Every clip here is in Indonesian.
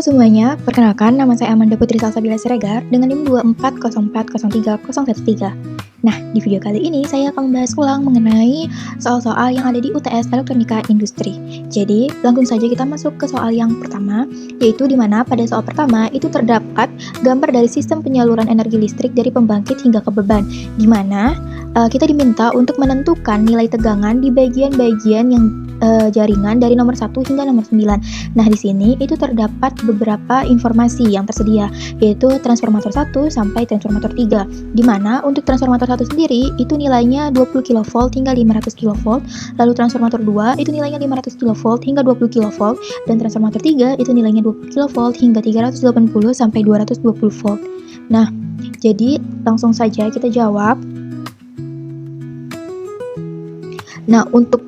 semuanya, perkenalkan nama saya Amanda Putri Salsabila Siregar dengan NIM 2404030013. Nah, di video kali ini saya akan membahas ulang mengenai soal-soal yang ada di UTS Elektronika Industri. Jadi, langsung saja kita masuk ke soal yang pertama, yaitu di mana pada soal pertama itu terdapat gambar dari sistem penyaluran energi listrik dari pembangkit hingga ke beban, di mana kita diminta untuk menentukan nilai tegangan di bagian-bagian yang jaringan dari nomor 1 hingga nomor 9. Nah, di sini itu terdapat beberapa informasi yang tersedia, yaitu transformator 1 sampai transformator 3, di mana untuk transformator 1 sendiri itu nilainya 20 kV hingga 500 kV, lalu transformator 2 itu nilainya 500 kV hingga 20 kV, dan transformator 3 itu nilainya 20 kV hingga 380 sampai 220 volt. Nah, jadi langsung saja kita jawab. Nah, untuk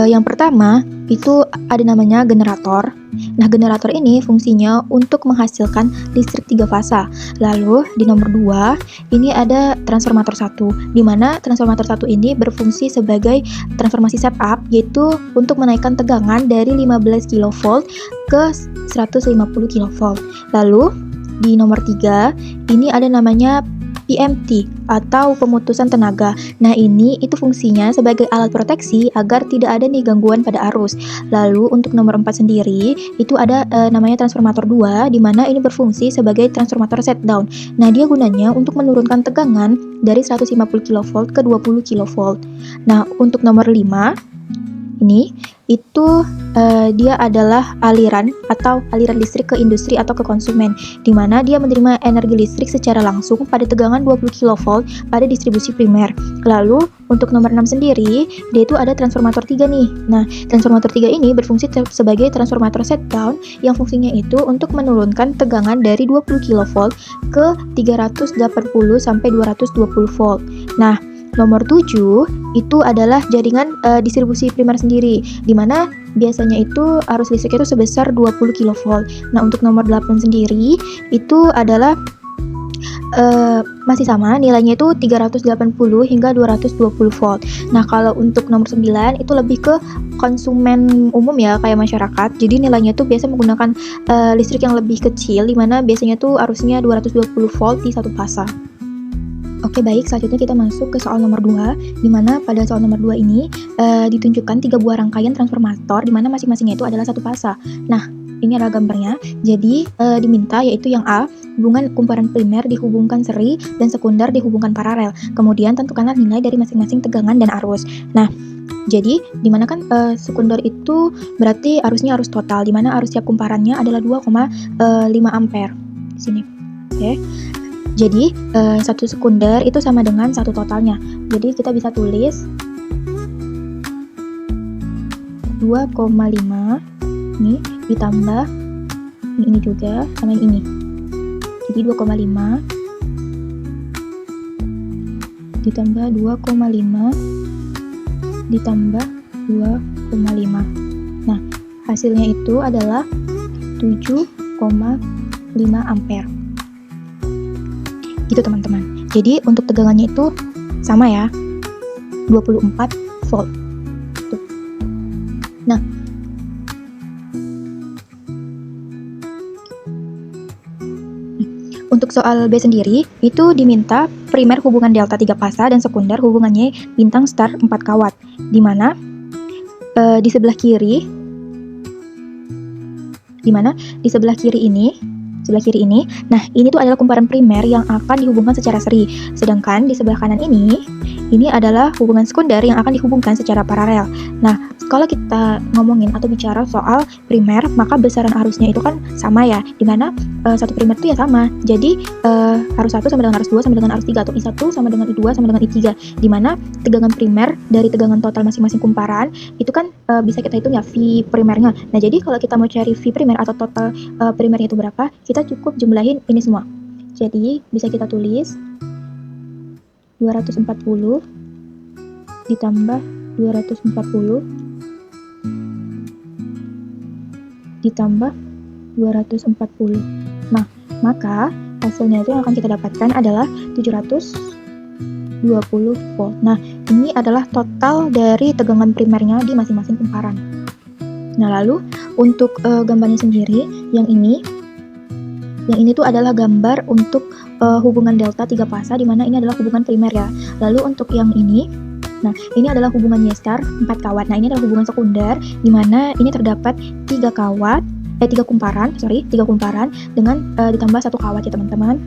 yang pertama itu ada namanya generator. Nah, generator ini fungsinya untuk menghasilkan listrik 3 fasa. Lalu di nomor 2 ini ada transformator 1, di mana transformator 1 ini berfungsi sebagai transformasi setup, yaitu untuk menaikkan tegangan dari 15 kV ke 150 kV. Lalu di nomor 3 ini ada namanya PMT atau pemutusan tenaga. Nah, ini itu fungsinya sebagai alat proteksi agar tidak ada nih gangguan pada arus. Lalu untuk nomor 4 sendiri itu ada namanya transformator 2, di mana ini berfungsi sebagai transformator shutdown. Nah, dia gunanya untuk menurunkan tegangan dari 150 kV ke 20 kV. Nah, untuk nomor 5 ini itu dia adalah aliran listrik ke industri atau ke konsumen, di mana dia menerima energi listrik secara langsung pada tegangan 20 kV pada distribusi primer. Lalu untuk nomor 6 sendiri, dia itu ada transformator 3 nih. Nah, transformator 3 ini berfungsi sebagai transformator shutdown yang fungsinya itu untuk menurunkan tegangan dari 20 kV ke 380 sampai 220 volt. Nah, nomor 7 itu adalah jaringan distribusi primer sendiri, di mana biasanya itu arus listrik itu sebesar 20 kV. Nah, untuk nomor 8 sendiri itu adalah masih sama, nilainya itu 380 hingga 220 volt. Nah, kalau untuk nomor 9 itu lebih ke konsumen umum ya, kayak masyarakat. Jadi nilainya itu biasa menggunakan listrik yang lebih kecil, di mana biasanya tuh arusnya 220 volt di satu fasa. Oke, baik, selanjutnya kita masuk ke soal nomor 2, di mana pada soal nomor 2 ini ditunjukkan 3 buah rangkaian transformator, di mana masing-masingnya itu adalah satu fasa. Nah, ini adalah gambarnya. Jadi diminta yaitu yang A, hubungan kumparan primer dihubungkan seri dan sekunder dihubungkan paralel. Kemudian tentukanlah nilai dari masing-masing tegangan dan arus. Nah, jadi dimana kan sekunder itu berarti arusnya arus total, di mana arus tiap kumparannya adalah 2,5 ampere. Di sini. Oke. Jadi satu sekunder itu sama dengan satu totalnya. Jadi kita bisa tulis 2,5 ini ditambah ini juga sama yang ini. Jadi 2,5 ditambah 2,5 ditambah 2,5. Nah, hasilnya itu adalah 7,5 ampere. Gitu teman-teman. Jadi untuk tegangannya itu sama ya, 24 volt. Tuh. Nah, untuk soal B sendiri itu diminta primer hubungan delta 3 fasa dan sekunder hubungannya bintang star 4 kawat, di mana di sebelah kiri ini, nah ini tuh adalah kumparan primer yang akan dihubungkan secara seri, sedangkan di sebelah kanan ini adalah hubungan sekunder yang akan dihubungkan secara paralel. Nah, kalau kita ngomongin atau bicara soal primer, maka besaran arusnya itu kan sama ya, dimana satu primer itu ya sama, jadi arus 1 sama dengan arus 2 sama dengan arus 3, atau I1 sama dengan I2 sama dengan I3, dimana tegangan primer dari tegangan total masing-masing kumparan itu kan bisa kita hitung ya V primernya. Nah, jadi kalau kita mau cari V primer atau total primernya itu berapa, kita cukup jumlahin ini semua. Jadi bisa kita tulis 240 ditambah 240 ditambah 240. Nah, maka hasilnya itu yang akan kita dapatkan adalah 720 volt. Nah, ini adalah total dari tegangan primernya di masing-masing kumparan. Nah, lalu untuk gambarnya sendiri, yang ini Yang ini tuh adalah gambar untuk hubungan delta 3 fasa, di mana ini adalah hubungan primer ya. Lalu untuk yang ini, nah ini adalah hubungan Y star 4 kawat. Nah ini adalah hubungan sekunder, di mana ini terdapat 3 kumparan dengan ditambah 1 kawat ya teman-teman.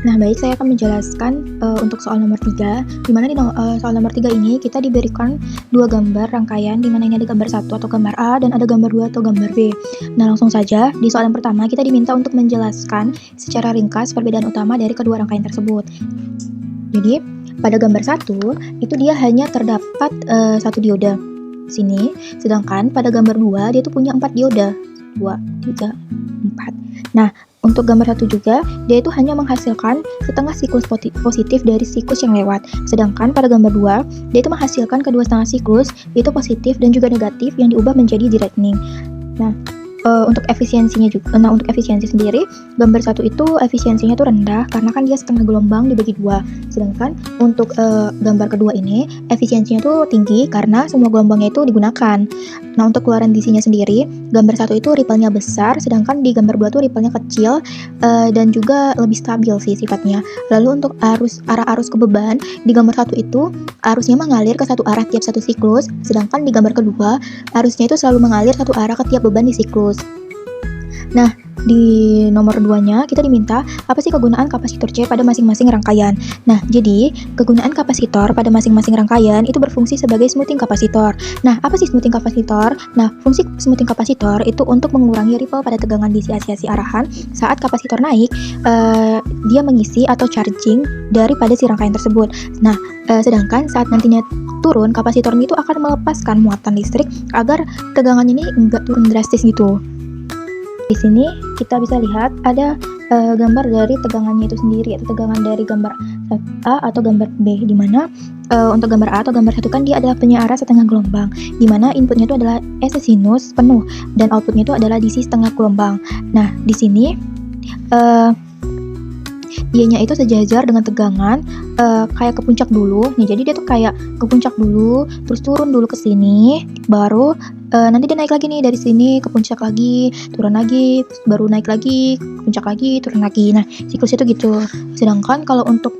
Nah, baik, saya akan menjelaskan untuk soal nomor 3, di mana di soal nomor 3 ini kita diberikan 2 gambar rangkaian, di mana ini ada gambar 1 atau gambar A dan ada gambar 2 atau gambar B. Nah, langsung saja, di soal yang pertama kita diminta untuk menjelaskan secara ringkas perbedaan utama dari kedua rangkaian tersebut. Jadi, pada gambar 1, itu dia hanya terdapat 1 dioda di sini, sedangkan pada gambar 2 dia tuh punya 4 dioda. 2, 3, 4. Nah, untuk gambar 1 juga, dia itu hanya menghasilkan setengah siklus positif dari siklus yang lewat. Sedangkan pada gambar 2, dia itu menghasilkan kedua setengah siklus, yaitu positif dan juga negatif yang diubah menjadi directing. Nah, untuk efisiensinya juga, untuk efisiensi sendiri, gambar 1 itu efisiensinya tuh rendah karena kan dia setengah gelombang dibagi 2. Sedangkan untuk gambar kedua ini efisiensinya tuh tinggi karena semua gelombangnya itu digunakan. Nah, untuk keluaran DC-nya sendiri, gambar 1 itu ripple-nya besar, sedangkan di gambar 2 tuh ripple-nya kecil dan juga lebih stabil sih sifatnya. Lalu untuk arah arus kebeban, di gambar 1 itu arusnya mengalir ke satu arah tiap satu siklus, sedangkan di gambar kedua arusnya itu selalu mengalir satu arah ke tiap beban di siklus. Nah, di nomor 2-nya kita diminta apa sih kegunaan kapasitor C pada masing-masing rangkaian. Nah, jadi kegunaan kapasitor pada masing-masing rangkaian itu berfungsi sebagai smoothing kapasitor. Nah, apa sih smoothing kapasitor? Nah, fungsi smoothing kapasitor itu untuk mengurangi ripple pada tegangan DC asiasi arahan saat kapasitor naik, dia mengisi atau charging daripada si rangkaian tersebut. Nah, sedangkan saat nantinya turun, kapasitor ini itu akan melepaskan muatan listrik agar tegangannya ini enggak turun drastis gitu. Di sini kita bisa lihat ada gambar dari tegangannya itu sendiri, atau tegangan dari gambar A atau gambar B, di mana untuk gambar A atau gambar 1 kan dia adalah penyearah setengah gelombang, di mana inputnya itu adalah AC sinus penuh dan outputnya itu adalah DC setengah gelombang. Nah, di sini dianya itu sejajar dengan tegangan kayak ke puncak dulu. Nih, jadi dia tuh kayak ke puncak dulu, terus turun dulu ke sini, baru nanti dia naik lagi nih dari sini ke puncak lagi, turun lagi, baru naik lagi, ke puncak lagi, turun lagi. Nah, siklusnya itu gitu. Sedangkan kalau untuk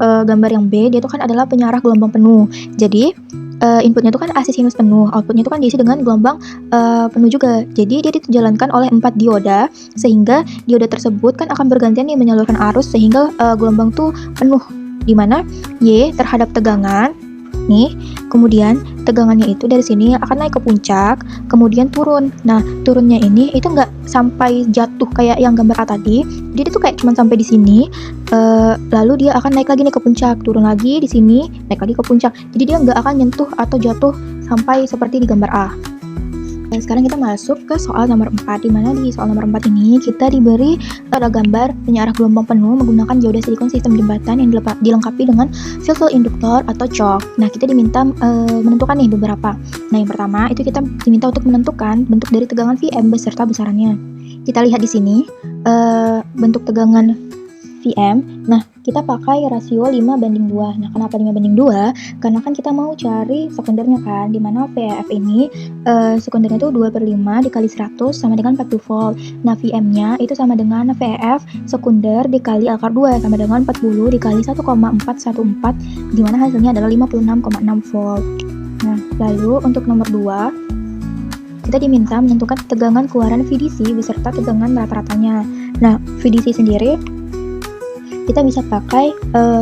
gambar yang B, dia tuh kan adalah penyearah gelombang penuh. Jadi inputnya itu kan AC sinus penuh, outputnya itu kan diisi dengan gelombang penuh juga. Jadi dia dijalankan oleh 4 dioda, sehingga dioda tersebut kan akan bergantian nih menyalurkan arus sehingga gelombang tuh penuh, di mana Y terhadap tegangan nih, kemudian tegangannya itu dari sini akan naik ke puncak, kemudian turun. Nah, turunnya ini itu nggak sampai jatuh kayak yang gambar A tadi, jadi itu kayak cuma sampai di sini, lalu dia akan naik lagi nih ke puncak, turun lagi di sini, naik lagi ke puncak. Jadi dia nggak akan nyentuh atau jatuh sampai seperti di gambar A. Dan sekarang kita masuk ke soal nomor 4, di mana di soal nomor 4 ini kita diberi ada gambar penyearah gelombang penuh menggunakan dioda silikon sistem jembatan yang dilengkapi dengan field induktor atau CHOK. Nah, kita diminta menentukan nih beberapa. Nah, yang pertama itu kita diminta untuk menentukan bentuk dari tegangan Vm beserta besarannya. Kita lihat di sini bentuk tegangan Vm. Nah, kita pakai rasio 5:2. Nah, kenapa 5:2? Karena kan kita mau cari sekundernya kan, dimana VF ini sekundernya itu 2/5 dikali 100 sama dengan 40 volt. Nah, Vm-nya itu sama dengan VF sekunder dikali akar 2 sama dengan 40 dikali 1,414, dimana hasilnya adalah 56,6 volt. Nah, lalu untuk nomor 2, kita diminta menentukan tegangan keluaran VDC beserta tegangan rata-ratanya. Nah, VDC sendiri kita bisa pakai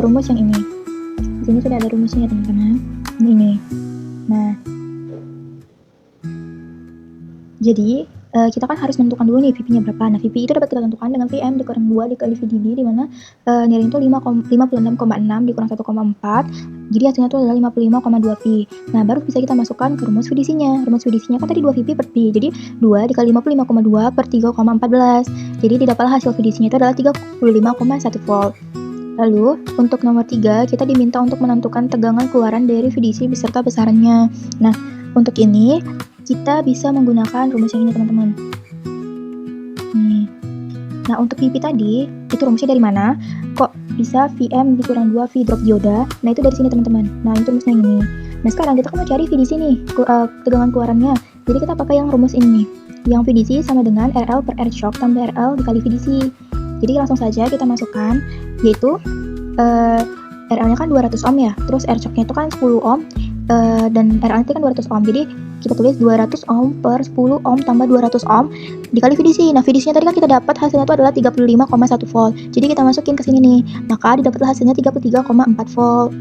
rumus yang ini. Di sini sudah ada rumusnya teman-teman. Ini. Nah, jadi kita kan harus menentukan dulu nih VP-nya berapa. Nah, VP itu dapat kita tentukan dengan Vm dikurang 2 dikali VDD, di mana nilainya itu 56,6 dikurang 1,4. Jadi hasilnya itu adalah 55,2 V. Nah, baru bisa kita masukkan ke rumus VDC-nya. Rumus VDC-nya kan tadi 2 VP per V. Jadi 2 dikali 55,2 per 3,14. Jadi didapatlah hasil VDC-nya itu adalah 35,1 volt. Lalu, untuk nomor 3, kita diminta untuk menentukan tegangan keluaran dari VDC beserta besarannya. Nah, untuk ini, kita bisa menggunakan rumus yang ini, teman-teman. Nih. Nah, untuk VP tadi, itu rumusnya dari mana? Kok bisa Vm dikurang 2 V drop dioda? Nah, itu dari sini, teman-teman. Nah, itu rumusnya yang ini. Nah, sekarang kita mau cari VDC nih, tegangan keluarannya. Jadi, kita pakai yang rumus ini nih. Yang VDC sama dengan RL per R shock tambah RL dikali VDC. Jadi langsung saja kita masukkan, yaitu RL-nya kan 200 ohm ya, terus R shock-nya itu kan 10 ohm, dan RL-nya kan 200 ohm, jadi kita tulis 200 ohm per 10 ohm tambah 200 ohm dikali VDC. Nah, VDC-nya tadi kan kita dapat hasilnya itu adalah 35,1 volt. Jadi kita masukin ke sini nih, maka didapatlah hasilnya 33,4 volt.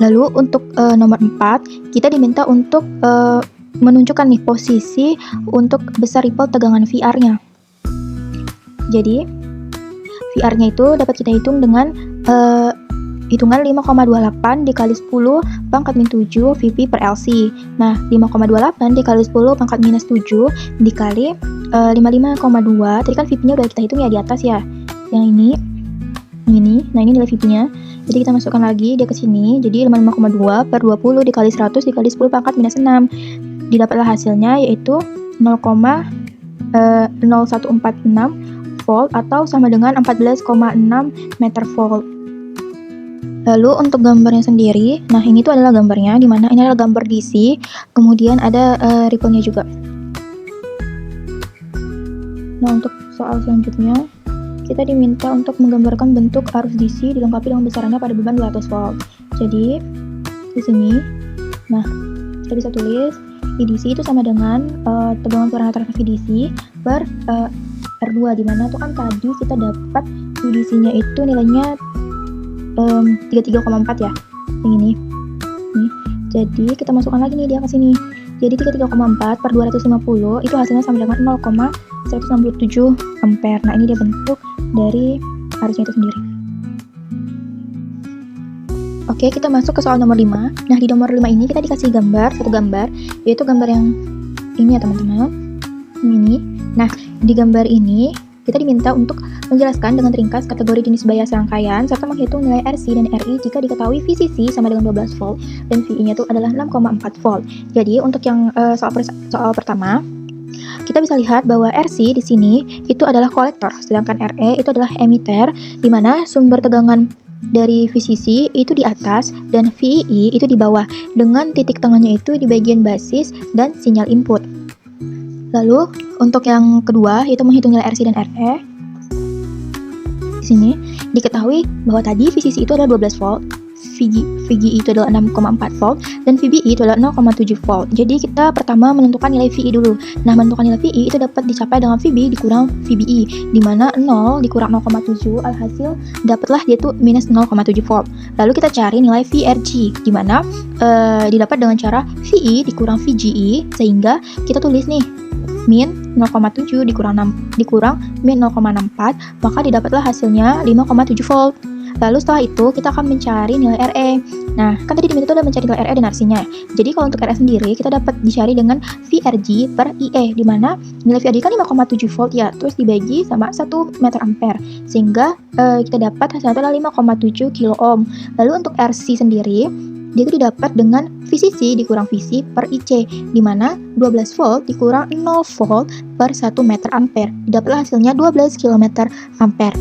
Lalu untuk nomor 4, kita diminta untuk menunjukkan nih posisi untuk besar ripple tegangan VR-nya. Jadi VR-nya itu dapat kita hitung dengan hitungan 5,28 dikali 10 pangkat min 7 VP per LC. Nah, 5,28 dikali 10 pangkat minus 7 dikali 55,2. Tadi kan VP-nya udah kita hitung ya di atas ya. Yang ini. Nah, ini nilai VP-nya. Jadi kita masukkan lagi dia ke sini. Jadi 55,2 per 20 dikali 100 dikali 10 pangkat minus 6. Didapatlah hasilnya yaitu 0,0146 volt atau sama dengan 14,6 meter volt. Lalu untuk gambarnya sendiri, nah ini tuh adalah gambarnya, dimana ini adalah gambar DC, kemudian ada ripple-nya juga. Nah, untuk soal selanjutnya, kita diminta untuk menggambarkan bentuk arus DC dilengkapi dengan besarannya pada beban 200 volt. Jadi di sini, nah kita bisa tulis VDC itu sama dengan tegangan parameter VDC per R2, dimana tuh kan tadi kita dapat VDC-nya itu nilainya 33,4 ya, yang ini. Nih, jadi kita masukkan lagi nih dia ke sini. Jadi 33,4 per 250 itu hasilnya sama dengan 0,167 ampere. Nah, ini dia bentuk dari arusnya itu sendiri. Oke, kita masuk ke soal nomor 5. Nah, di nomor 5 ini kita dikasih satu gambar, yaitu gambar yang ini ya teman-teman. Ini. Nah, di gambar ini kita diminta untuk menjelaskan dengan ringkas kategori jenis bias rangkaian serta menghitung nilai RC dan RI jika diketahui VCC sama dengan 12 volt dan VI-nya itu adalah 6,4 volt. Jadi untuk yang soal pertama, kita bisa lihat bahwa RC di sini itu adalah kolektor, sedangkan RE itu adalah emitter, di mana sumber tegangan dari VCC itu di atas dan VII itu di bawah, dengan titik tengahnya itu di bagian basis dan sinyal input. Lalu untuk yang kedua yaitu menghitung nilai RC dan RE. Di sini diketahui bahwa tadi VCC itu adalah 12 volt, VGI itu adalah 6,4 volt dan VBI itu adalah 0,7 volt. Jadi kita pertama menentukan nilai VI dulu. Nah, menentukan nilai VI itu dapat dicapai dengan VB dikurang VBI, di mana 0 dikurang 0,7 alhasil dapatlah yaitu minus 0,7 volt. Lalu kita cari nilai VRG, di mana didapat dengan cara VI dikurang VGI, sehingga kita tulis nih min 0,7 dikurang min 0,64, maka didapatlah hasilnya 5,7 volt. Lalu setelah itu kita akan mencari nilai RE. Nah, kan tadi diminta udah mencari nilai RE dan RC-nya. Jadi kalau untuk RE sendiri kita dapat dicari dengan VRG per IE, di mana nilai VRG kan 5,7 volt ya, terus dibagi sama 1 meter ampere, sehingga kita dapat hasilnya adalah 5,7 kilo ohm. Lalu untuk RC sendiri dia itu didapat dengan VCC dikurang VC per IC, di mana 12 volt dikurang 0 volt per 1 meter ampere. Didapatlah hasilnya 12 km ampere.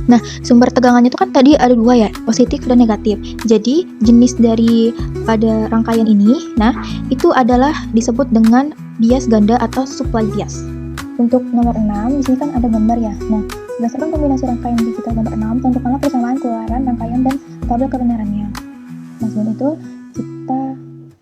Nah, sumber tegangannya itu kan tadi ada dua ya, positif dan negatif. Jadi, jenis dari pada rangkaian ini, nah, itu adalah disebut dengan bias ganda atau supply bias. Untuk nomor 6, di sini kan ada gambar ya. Nah, berdasarkan kombinasi rangkaian digital nomor 6, tentukanlah persamaan keluaran rangkaian dan tabel kebenarannya. Nah, sebelum itu, kita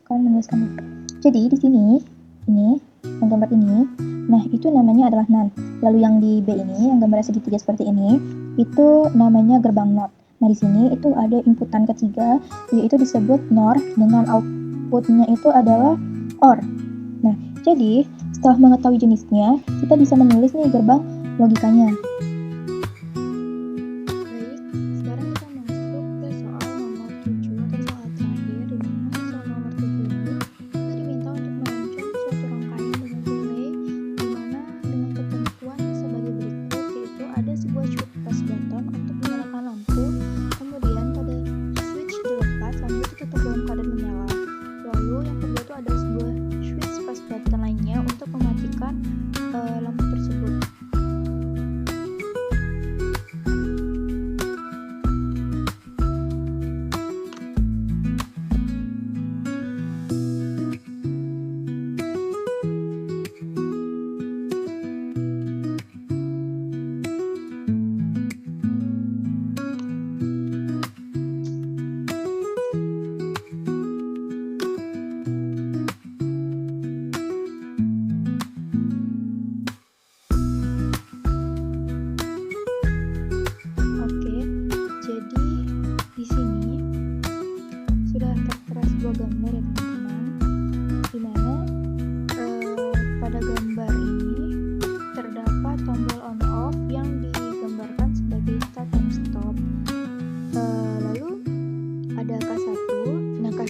akan menuliskan dulu. Jadi, di sini, ini, yang gambar ini, nah, itu namanya adalah NAND. Lalu yang di B ini, yang gambar segitiga seperti ini, itu namanya gerbang NOT. Nah, di sini itu ada inputan ketiga, yaitu disebut NOR, dengan outputnya itu adalah OR. Nah, jadi setelah mengetahui jenisnya, kita bisa menulis nih gerbang logikanya.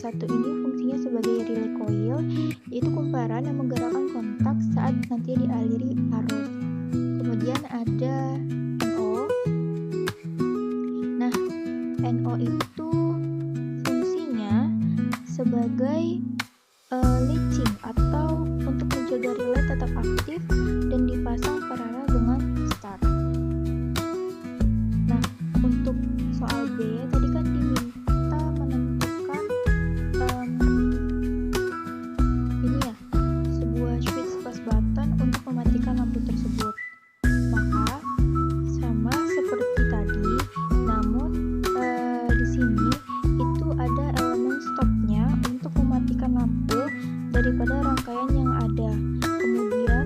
K1 ini fungsinya sebagai relay coil, yaitu kumparan yang menggerakkan kontak saat nanti dialiri arus. Kemudian ada NO. Nah, NO itu fungsinya sebagai leaching atau untuk menjaga relay tetap aktif dan dipasang paralel dengan start. Nah, untuk soal B tadi kan diminta menentukan ini ya, sebuah switch plus button untuk mematikan lampu tersebut. Maka sama seperti tadi, namun di sini itu ada elemen stopnya untuk mematikan lampu daripada rangkaian yang ada. Kemudian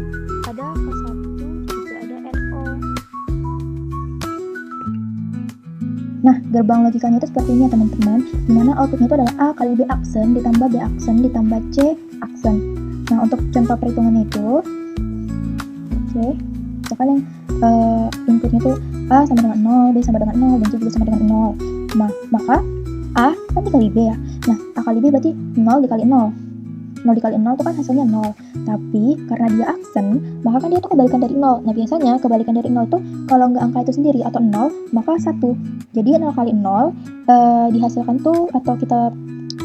ada K1 juga ada NO. Nah, gerbang logikanya itu seperti ini ya teman-teman, dimana outputnya itu adalah A kali B aksen ditambah B aksen ditambah C aksen. Nah, untuk contoh perhitungannya itu, oke, misalkan yang inputnya itu A sama dengan 0, B sama dengan 0, dan C juga sama dengan 0. Nah, maka A kan dikali B ya. Nah, A kali B berarti 0 dikali 0. 0 dikali 0 itu kan hasilnya 0. Tapi karena dia aksen, maka kan dia itu kebalikan dari 0. Nah, biasanya kebalikan dari 0 tuh kalau nggak angka itu sendiri atau 0, maka 1. Jadi 0 kali 0 dihasilkan tuh atau kita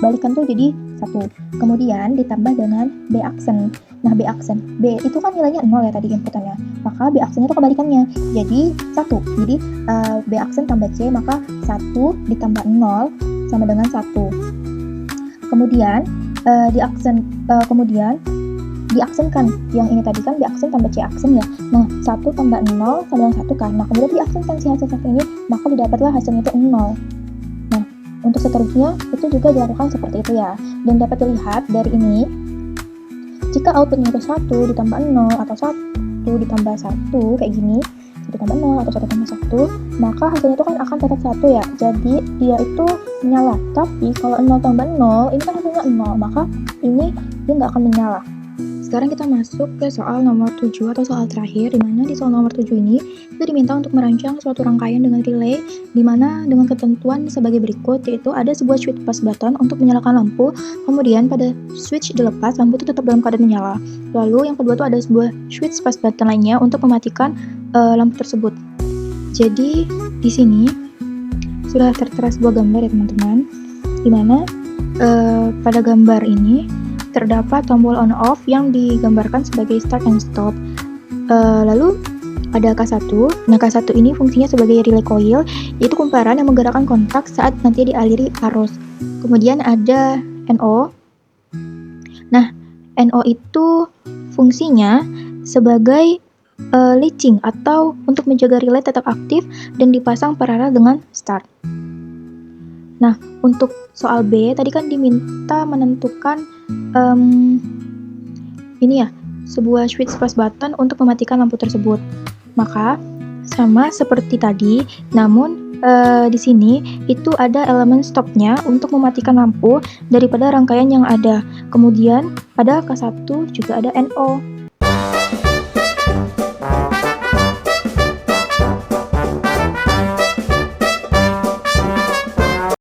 balikan tuh jadi 1. Kemudian ditambah dengan B aksen. Nah, B aksen. B itu kan nilainya 0 ya tadi inputannya. Maka B aksennya itu kebalikannya. Jadi 1. Jadi B aksen tambah C, maka 1 ditambah 0 sama dengan 1. Kemudian kemudian diaksenkan. Yang ini tadi kan B aksen tambah C aksen ya. Nah, 1 tambah 0 sama dengan 1 kan. Nah, kemudian diaksenkan si hasil satu ini, maka didapatlah hasilnya itu 0. Nah, untuk seterusnya itu juga dilakukan seperti itu ya. Dan dapat dilihat dari ini, jika outputnya itu 1 ditambah 0 atau 1 ditambah 1 kayak gini, 1 tambah 0 atau 1 tambah 1, maka hasilnya itu kan akan tetap 1 ya. Jadi dia itu menyala. Tapi kalau 0 tambah 0, ini kan hasilnya 0, maka ini dia nggak akan menyala. Sekarang kita masuk ke soal nomor 7 atau soal terakhir, di mana di soal nomor 7 ini kita diminta untuk merancang suatu rangkaian dengan relay, di mana dengan ketentuan sebagai berikut, yaitu ada sebuah switch plus button untuk menyalakan lampu, kemudian pada switch dilepas, lampu itu tetap dalam keadaan menyala. Lalu yang kedua itu ada sebuah switch plus button lainnya untuk mematikan lampu tersebut. Jadi di sini sudah tertera sebuah gambar ya teman-teman, di mana pada gambar ini terdapat tombol on off yang digambarkan sebagai start and stop. Lalu ada K1. Nah, K1 ini fungsinya sebagai relay coil, yaitu kumparan yang menggerakkan kontak saat nanti dialiri arus. Kemudian ada NO. Nah, NO itu fungsinya sebagai leaching atau untuk menjaga relay tetap aktif dan dipasang paralel dengan start. Nah, untuk soal B tadi kan diminta menentukan ini ya, sebuah switch plus button untuk mematikan lampu tersebut. Maka sama seperti tadi, namun di sini itu ada elemen stopnya untuk mematikan lampu daripada rangkaian yang ada. Kemudian pada K1 juga ada NO.